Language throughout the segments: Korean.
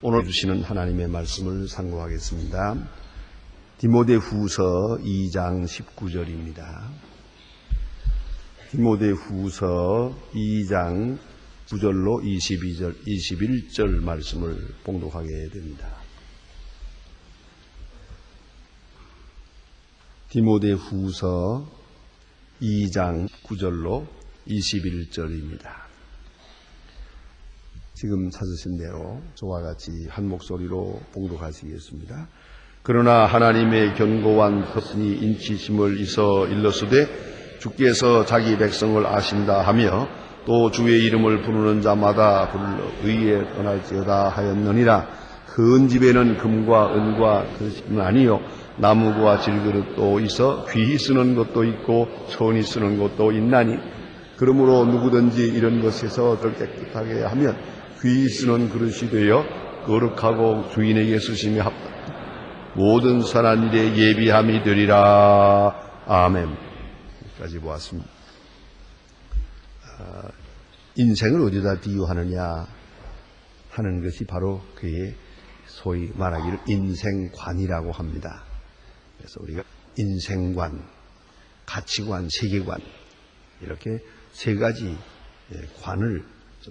오늘 주시는 하나님의 말씀을 상고하겠습니다. 디모데후서 2장 19절입니다. 디모데후서 2장 9절로 22절, 21절 말씀을 봉독하게 됩니다. 디모데후서 2장 9절로 21절입니다. 지금 찾으신 대로 저와 같이 한 목소리로 봉독하시겠습니다. 그러나 하나님의 견고한 섭신이 인치심을 있어 일렀으되 주께서 자기 백성을 아신다 하며 또 주의 이름을 부르는 자마다 불러 의에 떠날지어다 하였느니라. 큰 집에는 금과 은과 그릇은 아니요 나무와 질그릇도 있어 귀히 쓰는 것도 있고 천히 쓰는 것도 있나니 그러므로 누구든지 이런 것에서 덜 깨끗하게 하면 귀히 쓰는 그릇이 되어 거룩하고 주인에게 쓰심이 합당한 모든 선한 일에 예비함이 되리라. 아멘. 여기까지 보았습니다. 인생을 어디다 비유하느냐 하는 것이 바로 그의 소위 말하기를 인생관이라고 합니다. 그래서 우리가 인생관, 가치관, 세계관 이렇게 세 가지 관을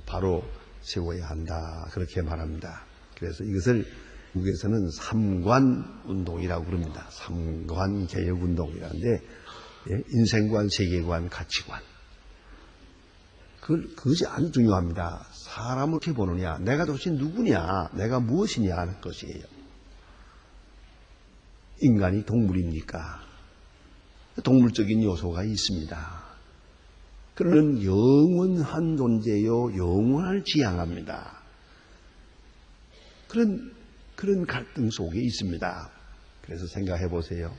바로 세워야 한다. 그렇게 말합니다. 그래서 이것을 미국에서는 삼관운동이라고 부릅니다. 삼관개혁운동이라는데 인생관, 세계관, 가치관 그것이 아주 중요합니다. 사람을 어떻게 보느냐, 내가 도대체 누구냐, 내가 무엇이냐 하는 것이에요. 인간이 동물입니까? 동물적인 요소가 있습니다. 그는 영원한 존재요, 영원을 지향합니다. 그런 갈등 속에 있습니다. 그래서 생각해 보세요.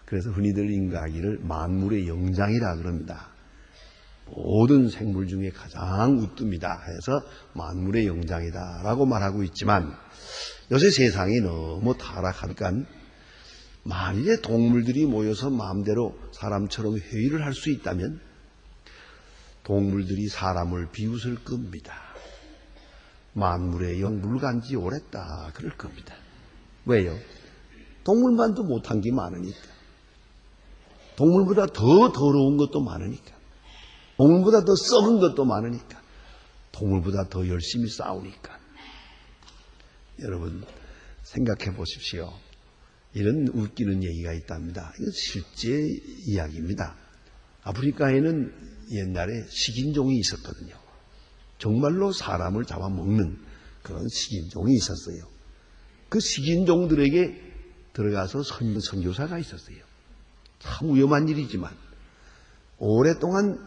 그래서 흔히들 인과하기를 만물의 영장이라 그럽니다. 모든 생물 중에 가장 우뜸이다 해서 만물의 영장이다 라고 말하고 있지만 요새 세상이 너무 타락하니까 만일에 동물들이 모여서 마음대로 사람처럼 회의를 할 수 있다면 동물들이 사람을 비웃을 겁니다. 만물의 영 물간지 오랬다 그럴 겁니다. 왜요? 동물만도 못한 게 많으니까. 동물보다 더 더러운 것도 많으니까. 동물보다 더 썩은 것도 많으니까. 동물보다 더 열심히 싸우니까. 여러분 생각해 보십시오. 이런 웃기는 얘기가 있답니다. 이건 실제 이야기입니다. 아프리카에는 옛날에 식인종이 있었거든요. 정말로 사람을 잡아먹는 그런 식인종이 있었어요. 그 식인종들에게 들어가서 선교사가 있었어요. 참 위험한 일이지만 오랫동안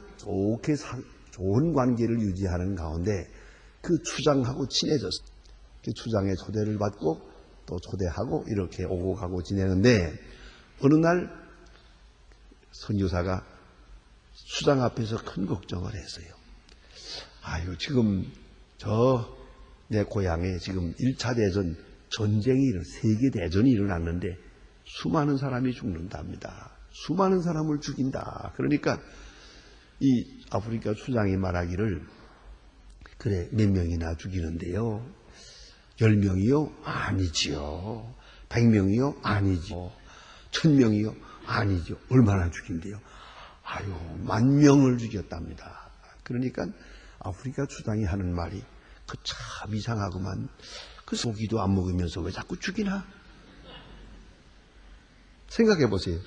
좋은 관계를 유지하는 가운데 그 추장하고 친해졌어요. 그 추장의 초대를 받고 또 초대하고 이렇게 오고 가고 지내는데 어느 날 선교사가 수장 앞에서 큰 걱정을 했어요. 아유, 지금 내 고향에 지금 1차 대전 전쟁이 세계대전이 일어났는데 수많은 사람이 죽는답니다. 수많은 사람을 죽인다. 그러니까 이 아프리카 수장이 말하기를 그래 몇 명이나 죽이는데요. 10명이요? 아니지요. 100명이요? 아니지요. 1000명이요? 아니죠. 얼마나 죽인대요? 아유, 10,000명을 죽였답니다. 그러니까 아프리카 수장이 하는 말이 그 참 이상하구만. 그 고기도 안 먹으면서 왜 자꾸 죽이나? 생각해 보세요.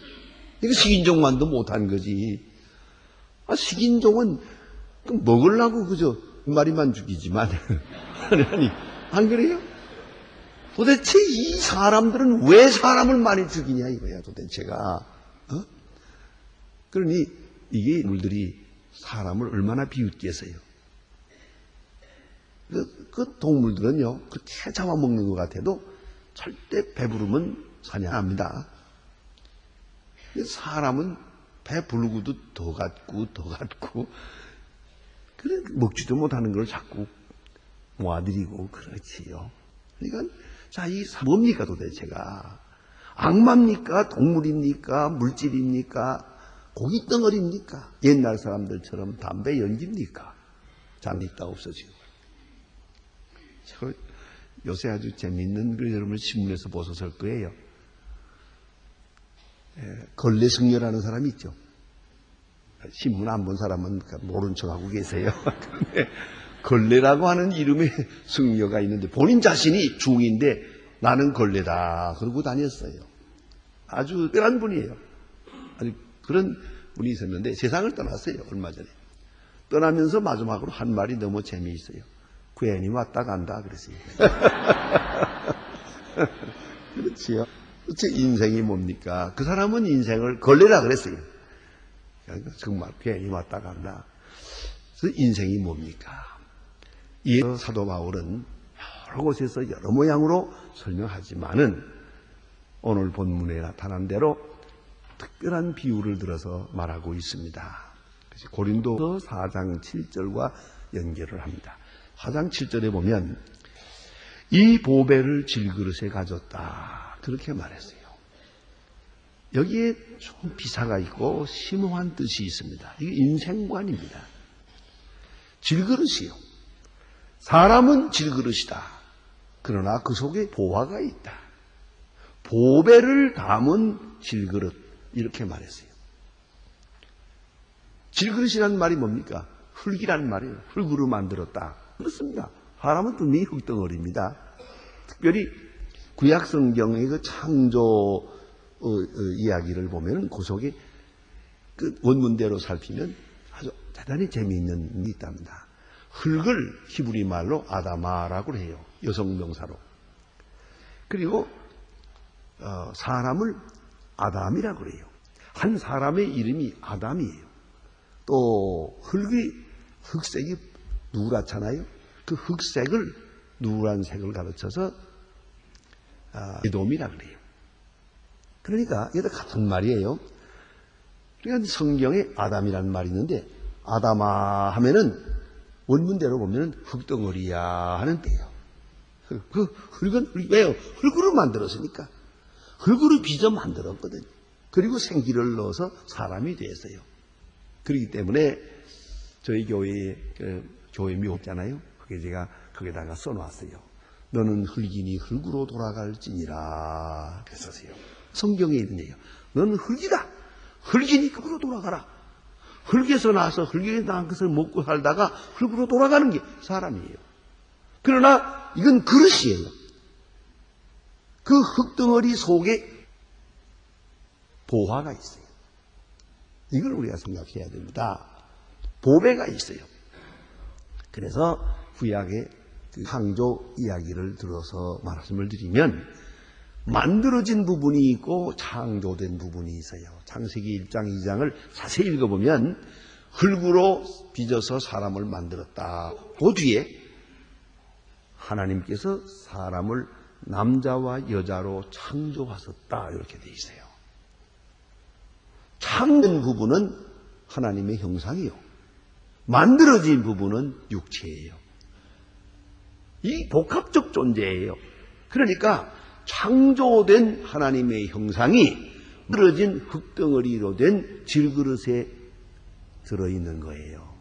이거 식인종만도 못한 거지. 식인종은 먹으려고 그저 한 마리만 죽이지만 아니 안 그래요? 도대체 이 사람들은 왜 사람을 많이 죽이냐 이거야 도대체가. 그러니 이게 물들이 사람을 얼마나 비웃겠어요. 그 동물들은요, 그렇게 잡아먹는 것 같아도 절대 배부르면 사냥합니다. 사람은 배 부르고도 더 갖고, 그래, 먹지도 못하는 걸 자꾸 모아들이고, 그렇지요. 그러니까, 자, 이 뭡니까 도대체가? 악마입니까? 동물입니까? 물질입니까? 고기 덩어리입니까? 옛날 사람들처럼 담배 연기입니까? 잠이 있다 없어지고. 요새 아주 재미있는 걸 여러분 신문에서 보셨을 거예요. 걸레승려라는 사람이 있죠. 신문 안 본 사람은 모른 척하고 계세요. 그런데 걸레라고 하는 이름의 승려가 있는데 본인 자신이 중인데 나는 걸레다 그러고 다녔어요. 아주 특별한 분이에요. 아주 그런 분이 있었는데 세상을 떠났어요. 얼마 전에. 떠나면서 마지막으로 한 말이 너무 재미있어요. 괜히 왔다 간다 그랬어요. 그렇지요. 도대체 인생이 뭡니까? 그 사람은 인생을 걸레라 그랬어요. 그러니까 정말 괜히 왔다 간다. 그래서 인생이 뭡니까? 이 사도 바울은 여러 곳에서 여러 모양으로 설명하지만은 오늘 본문에 나타난 대로 특별한 비유를 들어서 말하고 있습니다. 고린도서 4장 7절과 연결을 합니다. 4장 7절에 보면 이 보배를 질그릇에 가졌다 그렇게 말했어요. 여기에 좀 비사가 있고 심오한 뜻이 있습니다. 이게 인생관입니다. 질그릇이요. 사람은 질그릇이다. 그러나 그 속에 보화가 있다. 보배를 담은 질그릇 이렇게 말했어요. 질그릇이라는 말이 뭡니까? 흙이라는 말이에요. 흙으로 만들었다. 그렇습니다. 사람은 분명히 흙덩어리입니다. 특별히 구약 성경의 그 창조 이야기를 보면 그 속에 그 원문대로 살피면 아주 대단히 재미있는 게 있답니다. 흙을 히브리 말로 아다마라고 해요. 여성 명사로. 그리고 사람을 아담이라고 그래요. 한 사람의 이름이 아담이에요. 또 흙색이 누렇잖아요. 그 흙색을 누란색을 가르쳐서 에돔이라고 그래요. 그러니까 이게 같은 말이에요. 그러니까 성경에 아담이라는 말이 있는데 아담아 하면은 원문대로 보면 흙덩어리야 하는 때예요. 그 흙은 왜요? 흙으로 만들었으니까. 흙으로 빚어 만들었거든요. 그리고 생기를 넣어서 사람이 됐어요. 그렇기 때문에 저희 교회에 교회 묘잖아요. 그게 제가 거기다가 써놨어요. 너는 흙이니 흙으로 돌아갈지니라 그랬었어요. 성경에 있네요. 너는 흙이다. 흙이니 흙으로 돌아가라. 흙에서 나서 흙에 난 것을 먹고 살다가 흙으로 돌아가는 게 사람이에요. 그러나 이건 그릇이에요. 그 흙덩어리 속에 보화가 있어요. 이걸 우리가 생각해야 됩니다. 보배가 있어요. 그래서 구약의 그 창조 이야기를 들어서 말씀을 드리면 만들어진 부분이 있고 창조된 부분이 있어요. 창세기 1장, 2장을 자세히 읽어보면 흙으로 빚어서 사람을 만들었다. 그 뒤에 하나님께서 사람을 남자와 여자로 창조하셨다. 이렇게 되어 있어요. 창조된 부분은 하나님의 형상이요. 만들어진 부분은 육체예요. 이 복합적 존재예요. 그러니까 창조된 하나님의 형상이 만들어진 흙덩어리로 된 질그릇에 들어있는 거예요.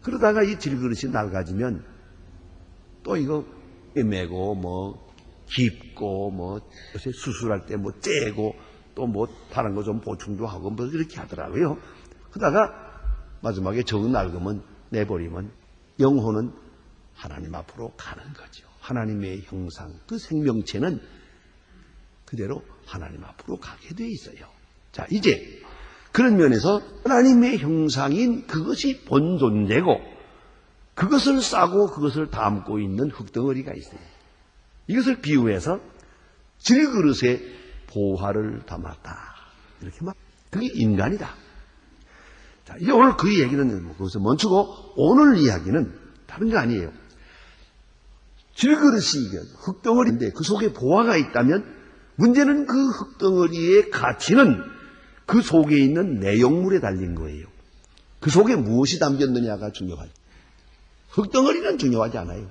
그러다가 이 질그릇이 낡아지면 또 이거 매고 뭐 깊고 뭐 요새 수술할 때 뭐 째고 또 뭐 다른 거 좀 보충도 하고 뭐 이렇게 하더라고요. 그러다가 마지막에 정 낡으면 내버리면 영혼은 하나님 앞으로 가는 거죠. 하나님의 형상, 그 생명체는 그대로 하나님 앞으로 가게 돼 있어요. 자, 이제 그런 면에서 하나님의 형상인 그것이 본 존재고 그것을 싸고 그것을 담고 있는 흙덩어리가 있어요. 이것을 비유해서 질그릇에 보화를 담았다. 이렇게 막 그게 인간이다. 자, 이제 오늘 그 얘기는 거기서 멈추고 오늘 이야기는 다른 게 아니에요. 질그릇이 흙덩어리인데 그 속에 보화가 있다면 문제는 그 흙덩어리의 가치는 그 속에 있는 내용물에 달린 거예요. 그 속에 무엇이 담겼느냐가 중요하죠. 흙덩어리는 중요하지 않아요.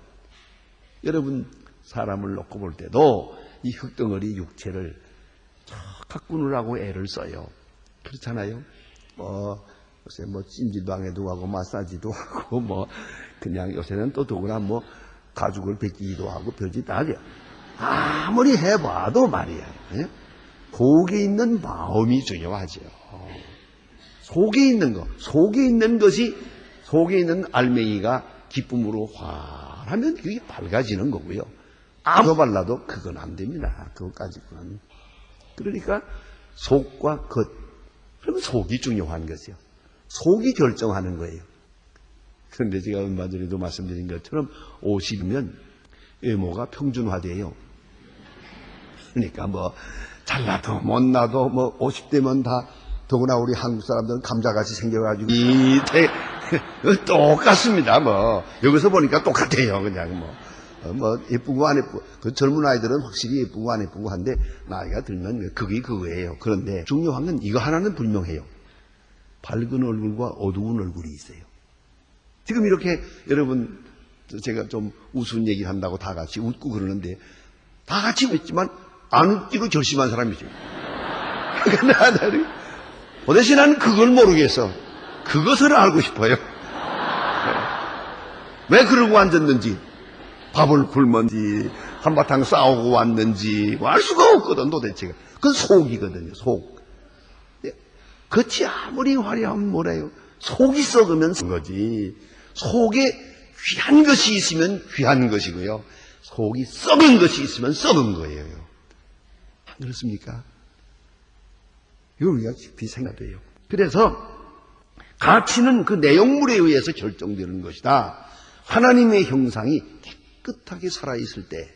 여러분 사람을 놓고 볼 때도 이 흙덩어리 육체를 가꾸느라고 애를 써요. 그렇잖아요. 요새 찜질방에도 가고 마사지도 하고 그냥 요새는 또 더구나 가죽을 벗기기도 하고 별짓 다 하죠. 아무리 해봐도 말이야. 예? 속에 있는 마음이 중요하죠. 속에 있는 것, 속에 있는 것이, 속에 있는 알맹이가 기쁨으로 환하면 그게 밝아지는 거고요. 아무 발라도 그건 안 됩니다. 그것까지는. 그러니까 속과 겉, 그러면 속이 중요한 것이요. 속이 결정하는 거예요. 그런데 제가 얼마 전에도 말씀드린 것처럼 50이면 외모가 평준화돼요. 그러니까 뭐 잘나도 못나도 뭐 50대면 다, 더구나 우리 한국 사람들은 감자같이 생겨가지고 똑같습니다. 뭐 여기서 보니까 똑같아요. 그냥 뭐 예쁘고 안 예쁘고, 그 젊은 아이들은 확실히 예쁘고 안 예쁘고 한데 나이가 들면 그게 그거예요. 그런데 중요한 건 이거 하나는 분명해요. 밝은 얼굴과 어두운 얼굴이 있어요. 지금 이렇게 여러분, 제가 좀 우스운 얘기를 한다고 다 같이 웃고 그러는데, 다 같이 웃지만 안 웃기로 결심한 사람이죠. 그 대신 나는 그걸 모르겠어. 그것을 알고 싶어요. 왜 그러고 앉았는지, 밥을 굶었는지, 한바탕 싸우고 왔는지 알 수가 없거든 도대체가. 그건 속이거든요. 속. 겉이 아무리 화려하면 뭐래요. 속이 썩으면 썩은 거지. 속에 귀한 것이 있으면 귀한 것이고요. 속이 썩은 것이 있으면 썩은 거예요. 안 그렇습니까? 이걸 우리가 깊이 생각해야 돼요. 그래서 가치는 그 내용물에 의해서 결정되는 것이다. 하나님의 형상이 깨끗하게 살아있을 때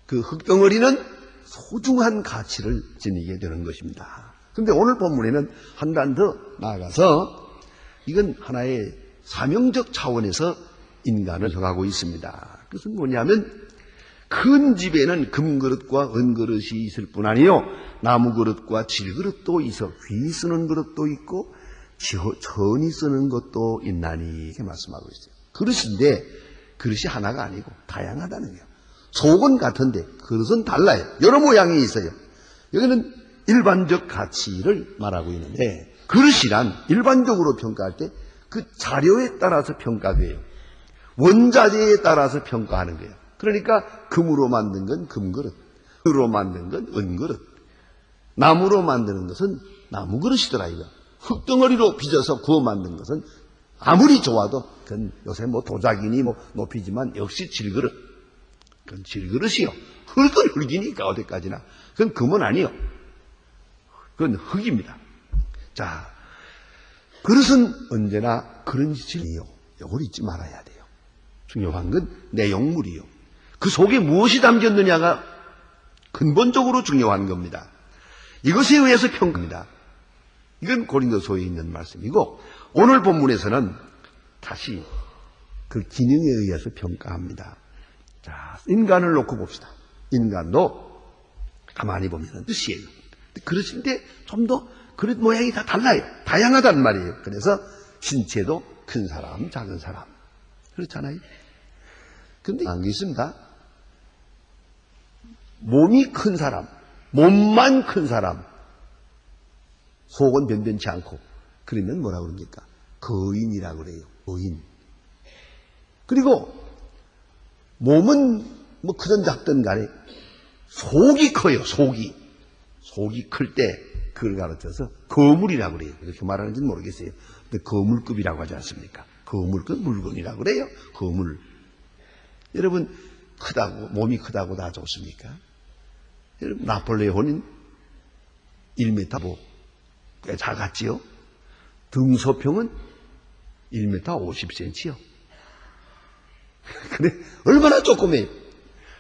그 흙덩어리는 소중한 가치를 지니게 되는 것입니다. 그런데 오늘 본문에는 한 단 더 나아가서 이건 하나의 사명적 차원에서 인간을 정하고 있습니다. 그것은 뭐냐면 큰 집에는 금그릇과 은그릇이 있을 뿐 아니요 나무그릇과 질그릇도 있어 귀 쓰는 그릇도 있고 천이 쓰는 것도 있나니 이렇게 말씀하고 있어요. 그릇인데 그릇이 하나가 아니고 다양하다는 거예요. 속은 같은데 그릇은 달라요. 여러 모양이 있어요. 여기는 일반적 가치를 말하고 있는데 그릇이란 일반적으로 평가할 때 그 자료에 따라서 평가돼요. 원자재에 따라서 평가하는 거예요. 그러니까 금으로 만든 건 금그릇, 은으로 만든 건 은그릇, 나무로 만드는 것은 나무그릇이더라 이거. 흙덩어리로 빚어서 구워 만든 것은 아무리 좋아도 그건 요새 뭐 도자기니 뭐 높이지만 역시 질그릇. 그건 질그릇이요. 흙은 흙이니까 어디까지나. 그건 금은 아니요. 그건 흙입니다. 자, 그릇은 언제나 그런 질이요. 이걸 잊지 말아야 돼요. 중요한 건 내용물이요. 그 속에 무엇이 담겼느냐가 근본적으로 중요한 겁니다. 이것에 의해서 평가합니다. 이건 고린도서에 있는 말씀이고 오늘 본문에서는 다시 그 기능에 의해서 평가합니다. 자, 인간을 놓고 봅시다. 인간도 가만히 보면 뜻이에요. 그릇인데 좀 더 그릇 모양이 다 달라요. 다양하단 말이에요. 그래서 신체도 큰 사람, 작은 사람 그렇잖아요. 근데 안 있습니다. 몸이 큰 사람, 몸만 큰 사람, 속은 변변치 않고 그러면 뭐라고 그럽니까? 거인이라고 그래요. 거인. 그리고 몸은 뭐 크든 작든 간에 속이 커요. 속이 클 때 그걸 가르쳐서 거물이라고 그래요. 이렇게 말하는지는 모르겠어요. 근데 거물급이라고 하지 않습니까? 거물급 물건이라고 그래요. 거물. 여러분 크다고 몸이 크다고 다 좋습니까? 여러분 나폴레온은 1m 뭐 꽤 작았지요. 등소평은 1m 50cm요. 그래 얼마나 조그매요.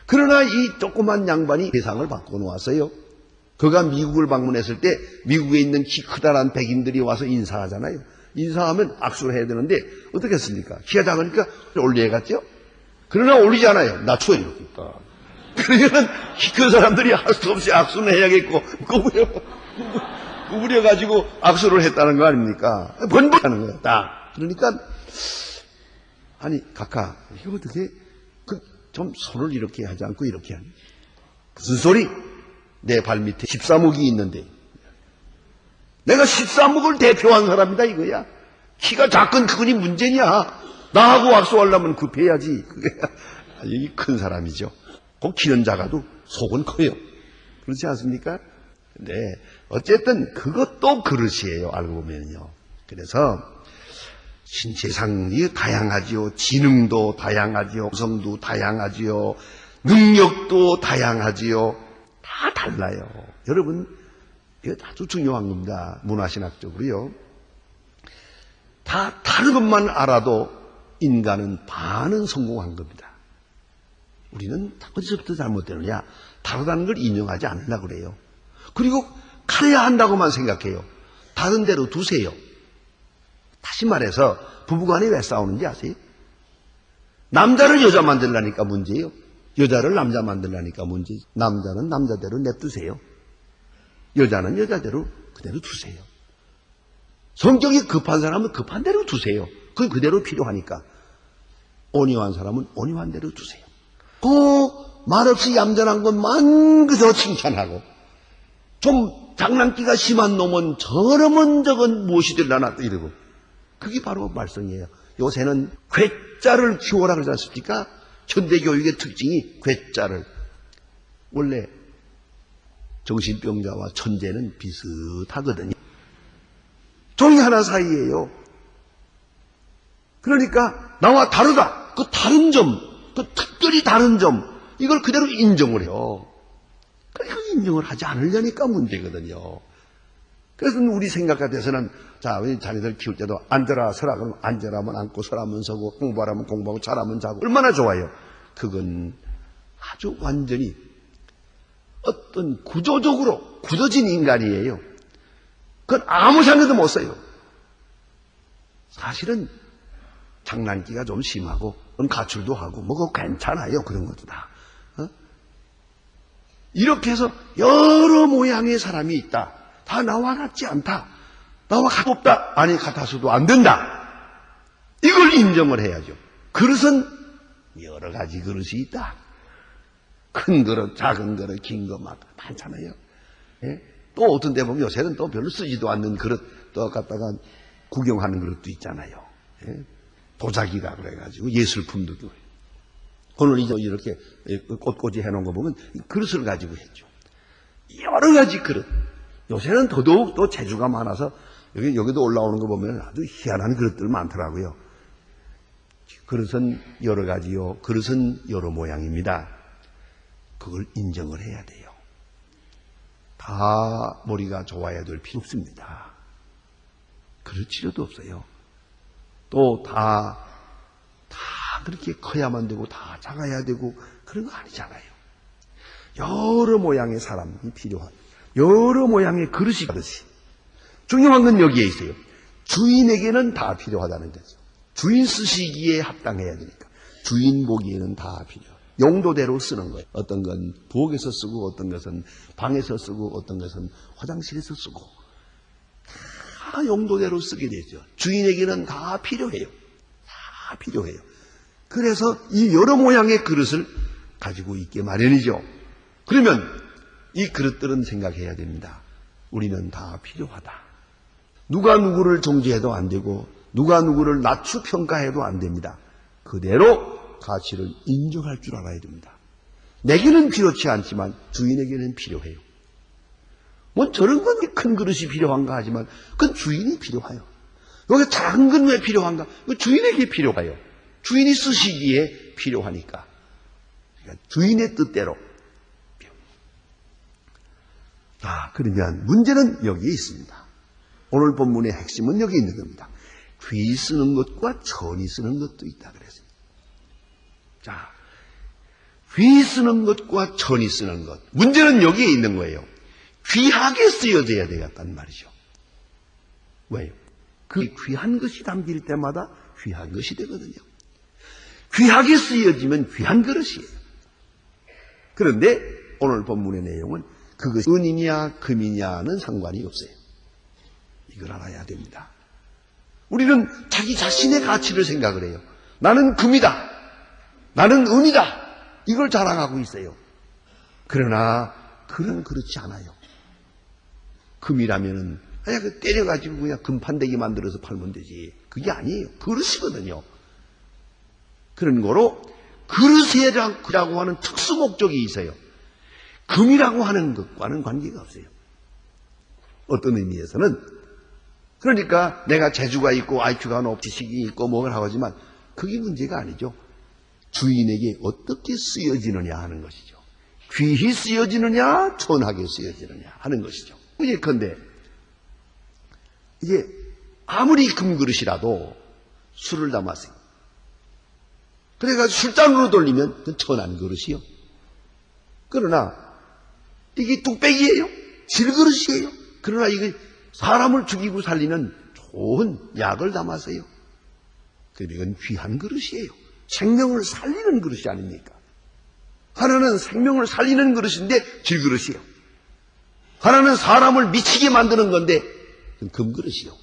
그러나 이 조그만 양반이 세상을 바꿔놓았어요. 그가 미국을 방문했을 때 미국에 있는 키 크다란 백인들이 와서 인사하잖아요. 인사하면 악수를 해야 되는데 어떻게 했습니까? 키가 작으니까 올려갔죠. 그러나 올리지 않아요. 낮춰요. 이렇게. 그러면 키 큰 사람들이 할 수 없이 악수는 해야겠고 구부려가지고 악수를 했다는 거 아닙니까? 번복하는 거예요. 딱. 그러니까 아니 각하 이거 어떻게 좀 손을 이렇게 하지 않고 이렇게 하니? 무슨 소리? 내 발 밑에 13억이 있는데 내가 13억을 대표한 사람이다 이거야. 키가 작건 크건이 문제냐? 나하고 악수하려면 급해야지. 그게 이 큰 사람이죠. 그 기는 작아도 속은 커요. 그렇지 않습니까? 근데 어쨌든 그것도 그릇이에요. 알고 보면요. 그래서 신체상이 다양하지요. 지능도 다양하지요. 구성도 다양하지요. 능력도 다양하지요. 다 달라요. 여러분, 이거 아주 중요한 겁니다. 문화신학적으로요. 다 다른 것만 알아도 인간은 반은 성공한 겁니다. 우리는 어디서부터 잘못되느냐? 다르다는 걸 인정하지 않으려고 그래요. 그리고 가려야 한다고만 생각해요. 다른 데로 두세요. 다시 말해서 부부간에 왜 싸우는지 아세요? 남자를 여자 만들라니까 문제예요. 여자를 남자 만들라니까 문제예요. 남자는 남자대로 냅두세요. 여자는 여자대로 그대로 두세요. 성격이 급한 사람은 급한 대로 두세요. 그건 그대로 필요하니까. 온유한 사람은 온유한 대로 두세요. 그 말없이 얌전한 것만 그저 칭찬하고, 좀 장난기가 심한 놈은 저러면 저건 무엇이 될라나 이러고. 그게 바로 말썽이에요. 요새는 괴짜를 키워라 그러지 않습니까? 현대교육의 특징이 괴짜를. 원래 정신병자와 천재는 비슷하거든요. 종이 하나 사이예요. 그러니까 나와 다르다. 그 다른 점, 그 특별히 다른 점, 이걸 그대로 인정을 해요. 그러니까 인정을 하지 않으려니까 문제거든요. 그래서 우리 생각 같아서는, 자, 우리 자녀들 키울 때도 앉아라 서라 그러면 앉아라면 앉고 서라면 서고 공부하라면 공부하고 자라면 자고 얼마나 좋아요. 그건 아주 완전히 어떤 구조적으로 굳어진 인간이에요. 그건 아무 생각도 못 써요. 사실은 장난기가 좀 심하고 가출도 하고 뭐 괜찮아요. 그런 것도 다. 이렇게 해서 여러 모양의 사람이 있다. 다 나와 같지 않다. 나와 같다. 아니 같아서도 안 된다. 이걸 인정을 해야죠. 그릇은 여러 가지 그릇이 있다. 큰 그릇, 작은 그릇, 긴 거 막 많잖아요. 예? 또 어떤 데 보면 요새는 또 별로 쓰지도 않는 그릇 또 갖다가 구경하는 그릇도 있잖아요. 예? 도자기라 그래가지고 예술품도 그래요. 오늘 이렇게 꽃꽂이 해놓은 거 보면 그릇을 가지고 했죠. 여러 가지 그릇. 요새는 더더욱 또 재주가 많아서 여기도 올라오는 거 보면 아주 희한한 그릇들 많더라고요. 그릇은 여러 가지요. 그릇은 여러 모양입니다. 그걸 인정을 해야 돼요. 다 머리가 좋아야 될 필요 없습니다. 그럴 필요도 없어요. 또 다 그렇게 커야만 되고 다 작아야 되고 그런 거 아니잖아요. 여러 모양의 사람이 필요한, 여러 모양의 그릇이 중요한 건 여기에 있어요. 주인에게는 다 필요하다는 거죠. 주인 쓰시기에 합당해야 되니까. 주인 보기에는 다 필요해요. 용도대로 쓰는 거예요. 어떤 건 부엌에서 쓰고 어떤 것은 방에서 쓰고 어떤 것은 화장실에서 쓰고 다 용도대로 쓰게 되죠. 주인에게는 다 필요해요. 다 필요해요. 그래서 이 여러 모양의 그릇을 가지고 있게 마련이죠. 그러면 이 그릇들은 생각해야 됩니다. 우리는 다 필요하다. 누가 누구를 정죄해도 안 되고 누가 누구를 낮추평가해도 안 됩니다. 그대로 가치를 인정할 줄 알아야 됩니다. 내게는 필요치 않지만 주인에게는 필요해요. 뭐 저런 건 큰 그릇이 필요한가 하지만 그건 주인이 필요해요. 여기 작은 건 왜 필요한가? 주인에게 필요해요. 주인이 쓰시기에 필요하니까. 그러니까 주인의 뜻대로. 그러면 문제는 여기에 있습니다. 오늘 본문의 핵심은 여기 있는 겁니다. 귀 쓰는 것과 천이 쓰는 것도 있다 그랬습니다. 자, 귀 쓰는 것과 천이 쓰는 것. 문제는 여기에 있는 거예요. 귀하게 쓰여져야 되겠다는 말이죠. 왜요? 그 귀한 것이 담길 때마다 귀한 것이 되거든요. 귀하게 쓰여지면 귀한 그릇이에요. 그런데 오늘 본문의 내용은 그것이 은이냐 금이냐는 상관이 없어요. 이걸 알아야 됩니다. 우리는 자기 자신의 가치를 생각을 해요. 나는 금이다. 나는 은이다. 이걸 자랑하고 있어요. 그러나 그는 그렇지 않아요. 금이라면은 그냥 때려가지고 그냥 금판대기 만들어서 팔면 되지. 그게 아니에요. 그릇이거든요. 그런 거로 그릇이라고 하는 특수 목적이 있어요. 금이라고 하는 것과는 관계가 없어요. 어떤 의미에서는 그러니까 내가 재주가 있고 IQ가 높고 지식이 있고 뭐를 하지만 그게 문제가 아니죠. 주인에게 어떻게 쓰여지느냐 하는 것이죠. 귀히 쓰여지느냐 천하게 쓰여지느냐 하는 것이죠. 예컨대 이게 아무리 금그릇이라도 술을 담았어요. 그래가지고 술잔으로 돌리면 그건 천한 그릇이요. 그러나 이게 뚝배기예요. 질그릇이에요. 그러나 이게 사람을 죽이고 살리는 좋은 약을 담았어요. 그러니까 이건 귀한 그릇이에요. 생명을 살리는 그릇이 아닙니까? 하나는 생명을 살리는 그릇인데 질그릇이에요. 하나는 사람을 미치게 만드는 건데 그건 금그릇이요.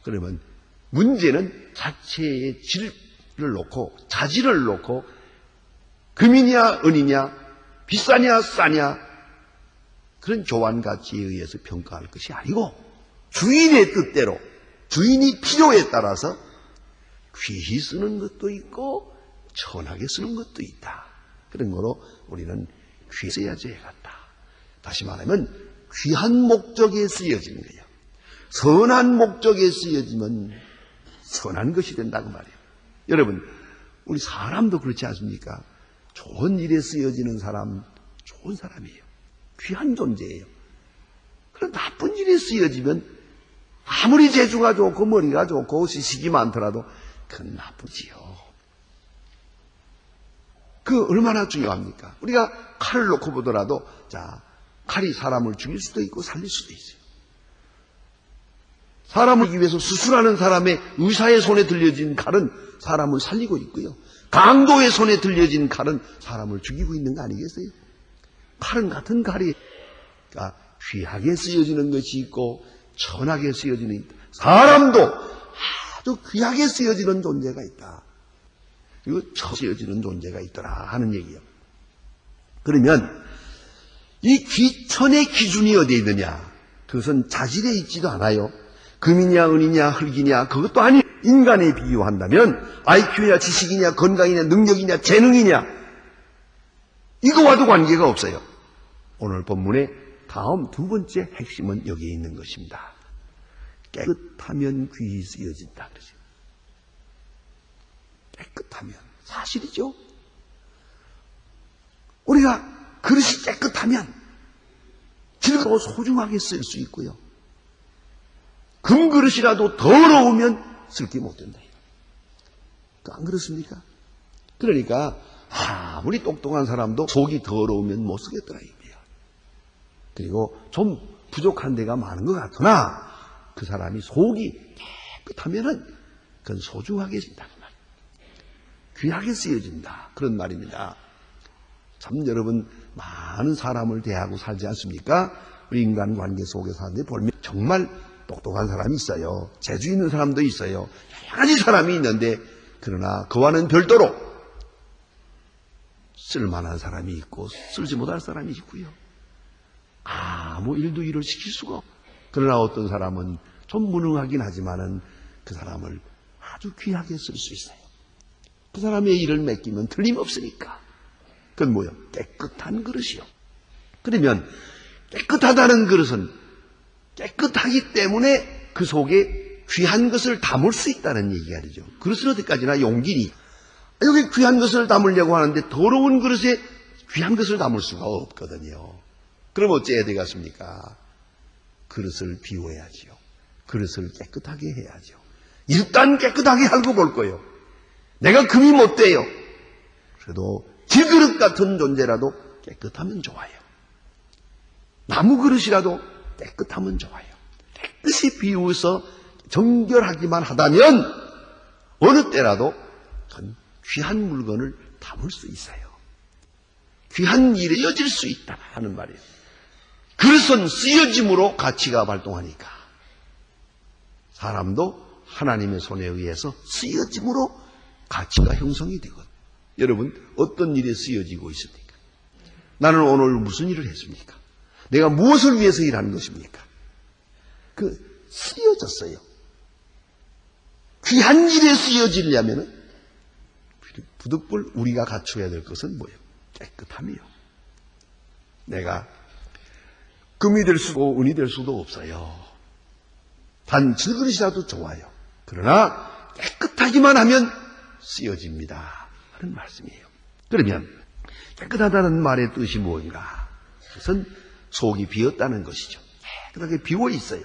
그러면 문제는 자체의 질을 놓고 자질을 놓고 금이냐 은이냐 비싸냐 싸냐 그런 교환 가치에 의해서 평가할 것이 아니고 주인의 뜻대로 주인이 필요에 따라서 귀히 쓰는 것도 있고 천하게 쓰는 것도 있다. 그런 거로 우리는 귀히 써야지 해갔다. 다시 말하면 귀한 목적에 쓰여지는 거예요. 선한 목적에 쓰여지면 선한 것이 된다고 말이에요. 여러분 우리 사람도 그렇지 않습니까? 좋은 일에 쓰여지는 사람 좋은 사람이에요. 귀한 존재예요. 그럼 나쁜 일에 쓰여지면 아무리 재주가 좋고 머리가 좋고 지식이 많더라도 그건 나쁘지요. 그 얼마나 중요합니까? 우리가 칼을 놓고 보더라도 자 칼이 사람을 죽일 수도 있고 살릴 수도 있어요. 사람을 죽이기 위해서 수술하는 사람의 의사의 손에 들려진 칼은 사람을 살리고 있고요. 강도의 손에 들려진 칼은 사람을 죽이고 있는 거 아니겠어요? 칼은 같은 칼이 귀하게 쓰여지는 것이 있고 천하게 쓰여지는 있다. 사람도 아주 귀하게 쓰여지는 존재가 있다. 그리고 쓰여지는 존재가 있더라 하는 얘기예요. 그러면 이 귀천의 기준이 어디에 있느냐? 그것은 자질에 있지도 않아요. 금이냐 은이냐 흙이냐 그것도 아니. 인간에 비유한다면 IQ냐 지식이냐 건강이냐 능력이냐 재능이냐 이거와도 관계가 없어요. 오늘 본문의 다음 두 번째 핵심은 여기에 있는 것입니다. 깨끗하면 귀히 쓰여진다 그러죠. 깨끗하면 사실이죠. 우리가 그릇이 깨끗하면 즐거워 소중하게 쓸 수 있고요. 금그릇이라도 더러우면 쓸게 못 된다. 안 그렇습니까? 그러니까 아무리 똑똑한 사람도 속이 더러우면 못 쓰겠더라 이거야. 그리고 좀 부족한 데가 많은 것 같으나 그 사람이 속이 깨끗하면은 그건 소중하게 쓴다는 말이에요. 귀하게 쓰여진다 그런 말입니다. 참 여러분 많은 사람을 대하고 살지 않습니까? 우리 인간관계 속에 사는데 보면 정말 똑똑한 사람이 있어요. 재주 있는 사람도 있어요. 여러 가지 사람이 있는데 그러나 그와는 별도로 쓸만한 사람이 있고 쓸지 못할 사람이 있고요. 아무 일도 일을 시킬 수가 없고 그러나 어떤 사람은 좀 무능하긴 하지만은 그 사람을 아주 귀하게 쓸 수 있어요. 그 사람의 일을 맡기면 틀림없으니까. 그건 뭐요? 깨끗한 그릇이요. 그러면 깨끗하다는 그릇은 깨끗하기 때문에 그 속에 귀한 것을 담을 수 있다는 얘기가 되죠. 그릇은 어디까지나 용기니 여기 귀한 것을 담으려고 하는데 더러운 그릇에 귀한 것을 담을 수가 없거든요. 그럼 어째야 되겠습니까? 그릇을 비워야지요. 그릇을 깨끗하게 해야죠. 일단 깨끗하게 하고 볼 거예요. 내가 금이 못 돼요. 그래도 질그릇 같은 존재라도 깨끗하면 좋아요. 나무 그릇이라도 깨끗하면 좋아요. 깨끗이 비워서 정결하기만 하다면 어느 때라도 귀한 물건을 담을 수 있어요. 귀한 일에 쓰여질 수 있다 하는 말이에요. 그릇은 쓰여짐으로 가치가 발동하니까 사람도 하나님의 손에 의해서 쓰여짐으로 가치가 형성이 되거든요. 여러분 어떤 일에 쓰여지고 있습니까? 나는 오늘 무슨 일을 했습니까? 내가 무엇을 위해서 일하는 것입니까? 쓰여졌어요. 귀한 일에 쓰여지려면 부득불 우리가 갖춰야 될 것은 뭐예요? 깨끗함이요. 내가 금이 될 수도 은이 될 수도 없어요. 단 질그릇이라도 좋아요. 그러나 깨끗하기만 하면 쓰여집니다 하는 말씀이에요. 그러면 깨끗하다는 말의 뜻이 뭔가? 그것은 속이 비었다는 것이죠. 깨끗하게 비워 있어요.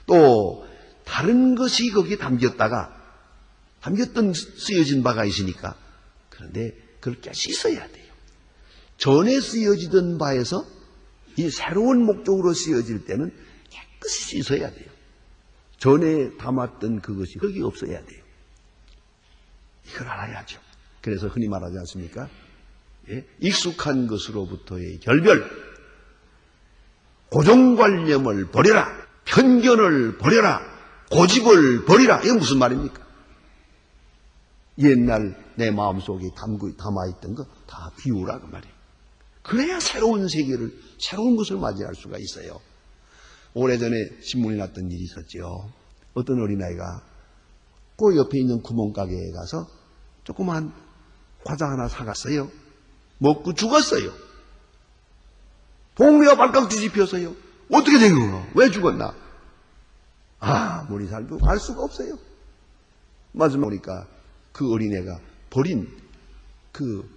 또 다른 것이 거기에 담겼던 쓰여진 바가 있으니까, 그런데 그걸 씻어야 돼요. 전에 쓰여지던 바에서 이 새로운 목적으로 쓰여질 때는 깨끗이 씻어야 돼요. 전에 담았던 그것이 거기 없어야 돼요. 이걸 알아야죠. 그래서 흔히 말하지 않습니까? 예? 익숙한 것으로부터의 결별, 고정관념을 버려라, 편견을 버려라, 고집을 버리라. 이게 무슨 말입니까? 옛날 내 마음속에 담아있던 거 다 비우라 그 말이에요. 그래야 새로운 세계를, 새로운 것을 맞이할 수가 있어요. 오래전에 신문이 났던 일이 있었죠. 어떤 어린아이가 그 옆에 있는 구멍가게에 가서 조그만 과자 하나 사갔어요. 먹고 죽었어요. 동네가 발칵 뒤집혔어요. 어떻게 된 거야? 왜 죽었나? 아무리 살도 알 수가 없어요. 마지막에 보니까 그 어린애가 버린 그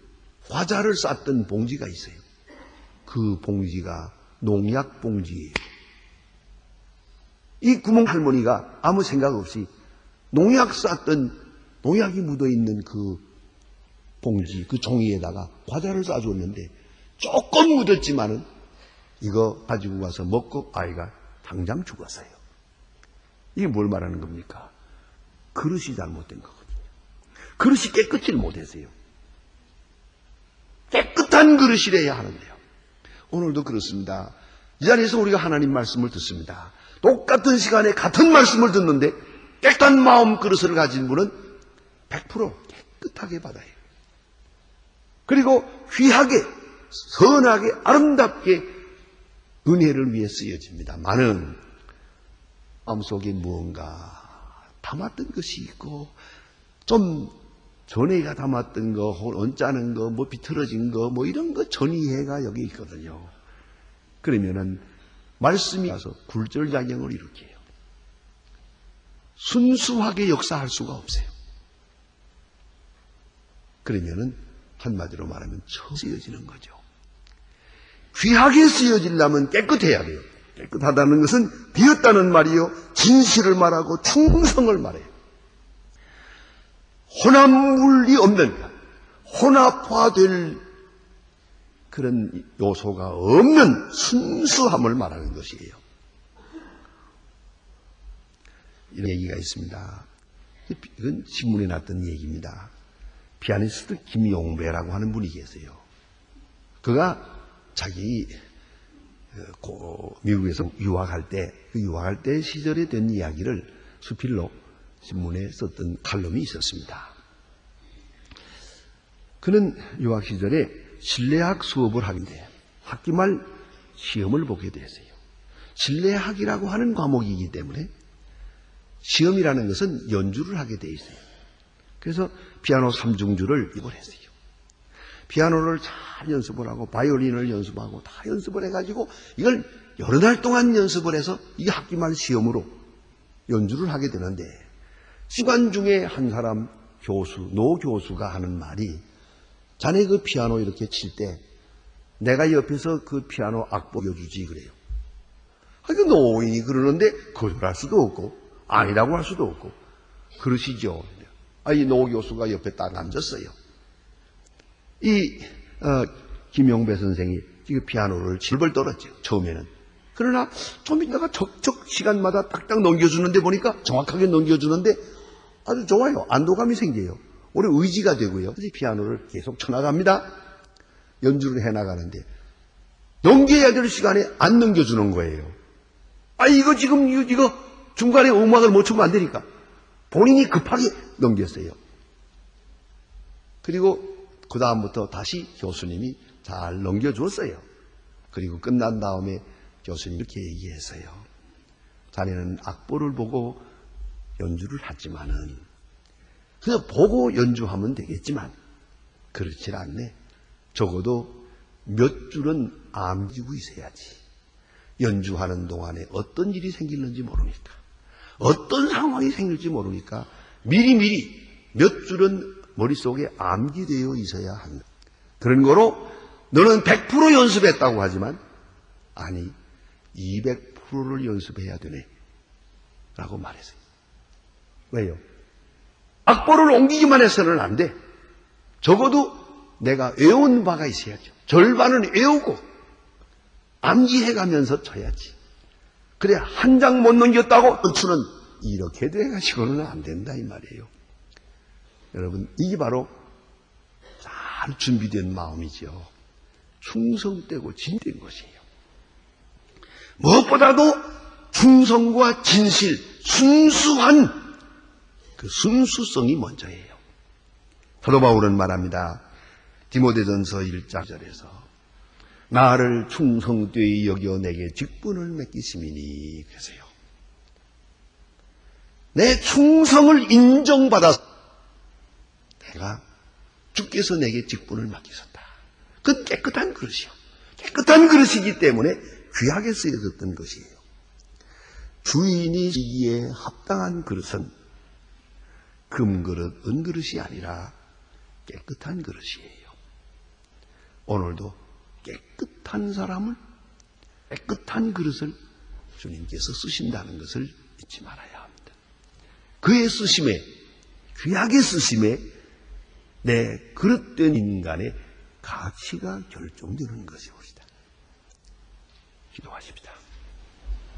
과자를 쌌던 봉지가 있어요. 그 봉지가 농약 봉지예요. 이 구멍 할머니가 아무 생각 없이 농약 쌌던, 농약이 묻어있는 그 봉지, 그 종이에다가 과자를 싸줬는데 조금 묻었지만은 이거 가지고 가서 먹고 아이가 당장 죽었어요. 이게 뭘 말하는 겁니까? 그릇이 잘못된 거거든요. 그릇이 깨끗질 못했어요. 깨끗한 그릇이래야 하는데요. 오늘도 그렇습니다. 이 자리에서 우리가 하나님 말씀을 듣습니다. 똑같은 시간에 같은 말씀을 듣는데 깨끗한 마음 그릇을 가진 분은 100% 깨끗하게 받아요. 그리고 귀하게, 선하게, 아름답게 은혜를 위해 쓰여집니다만은 마음속에 무언가 담았던 것이 있고, 좀 전에가 담았던 거, 언짢은 거, 뭐 비틀어진 거, 뭐 이런 거 전이해가 여기 있거든요. 그러면은 말씀이 와서 굴절작용을 일으켜요. 순수하게 역사할 수가 없어요. 그러면은 한마디로 말하면 처음 쓰여지는 거죠. 귀하게 쓰여지려면 깨끗해야 돼요. 깨끗하다는 것은 비었다는 말이요, 진실을 말하고 충성을 말해요. 혼합물이 없는, 혼합화될 그런 요소가 없는 순수함을 말하는 것이에요. 이런 얘기가 있습니다. 이건 신문에 났던 얘기입니다. 피아니스트 김용배라고 하는 분이 계세요. 그가 자기 미국에서 유학할 때 시절에 된 이야기를 수필로 신문에 썼던 칼럼이 있었습니다. 그는 유학 시절에 실내학 수업을 하는데 학기 말 시험을 보게 됐어요. 실내학이라고 하는 과목이기 때문에 시험이라는 것은 연주를 하게 돼 있어요. 그래서 피아노 3중주를 이걸 했어요. 피아노를 잘 연습을 하고 바이올린을 연습하고 다 연습을 해가지고 이걸 여러 달 동안 연습을 해서 이 학기 말 시험으로 연주를 하게 되는데, 시간 중에 한 사람 노 교수가 하는 말이, 자네 그 피아노 이렇게 칠 때 내가 옆에서 그 피아노 악보 여주지 그래요. 그 노인이 그러는데 거절할 수도 없고 아니라고 할 수도 없고 그러시죠. 이 노 교수가 옆에 딱 앉았어요. 김용배 선생이 지금 피아노를 질벌 떨었죠, 처음에는. 그러나 좀 있다가 적적 시간마다 딱딱 넘겨주는데 보니까 정확하게 넘겨주는데 아주 좋아요. 안도감이 생겨요. 오래 의지가 되고요. 그래서 피아노를 계속 쳐나갑니다. 연주를 해나가는데 넘겨야 될 시간에 안 넘겨주는 거예요. 이거 지금 이거 중간에 음악을 못 추면 안 되니까 본인이 급하게 넘겼어요. 그리고 그 다음부터 다시 교수님이 잘 넘겨줬어요. 그리고 끝난 다음에 교수님이 이렇게 얘기했어요. 자네는 악보를 보고 연주를 했지만은 그냥 보고 연주하면 되겠지만 그렇진 않네. 적어도 몇 줄은 암기고 있어야지. 연주하는 동안에 어떤 일이 생기는지 모르니까, 어떤 상황이 생길지 모르니까 미리미리 몇 줄은 머릿속에 암기되어 있어야 한다. 그런 거로 너는 100% 연습했다고 하지만 아니 200%를 연습해야 되네 라고 말했어요. 왜요? 악보를 옮기기만 해서는 안 돼. 적어도 내가 외운 바가 있어야죠. 절반은 외우고 암기해가면서 쳐야지. 그래 한 장 못 넘겼다고 연출은 이렇게 돼가지고는 안 된다 이 말이에요. 여러분 이게 바로 잘 준비된 마음이죠. 충성되고 진된 것이에요. 무엇보다도 충성과 진실, 순수한 그 순수성이 먼저예요. 사도 바울은 말합니다. 디모데전서 1장 1절에서 나를 충성되이 여겨 내게 직분을 맡기심이니 그러세요. 내 충성을 인정받아서 내가 주께서 내게 직분을 맡기셨다. 그건 깨끗한 그릇이요. 깨끗한 그릇이기 때문에 귀하게 쓰여졌던 것이에요. 주인이 쓰기에 합당한 그릇은 금그릇, 은그릇이 아니라 깨끗한 그릇이에요. 오늘도 깨끗한 사람을, 깨끗한 그릇을 주님께서 쓰신다는 것을 잊지 말아야 합니다. 그의 쓰심에, 귀하게 쓰심에 내 그릇된 인간의 가치가 결정되는 것이옵니다. 기도하십시다.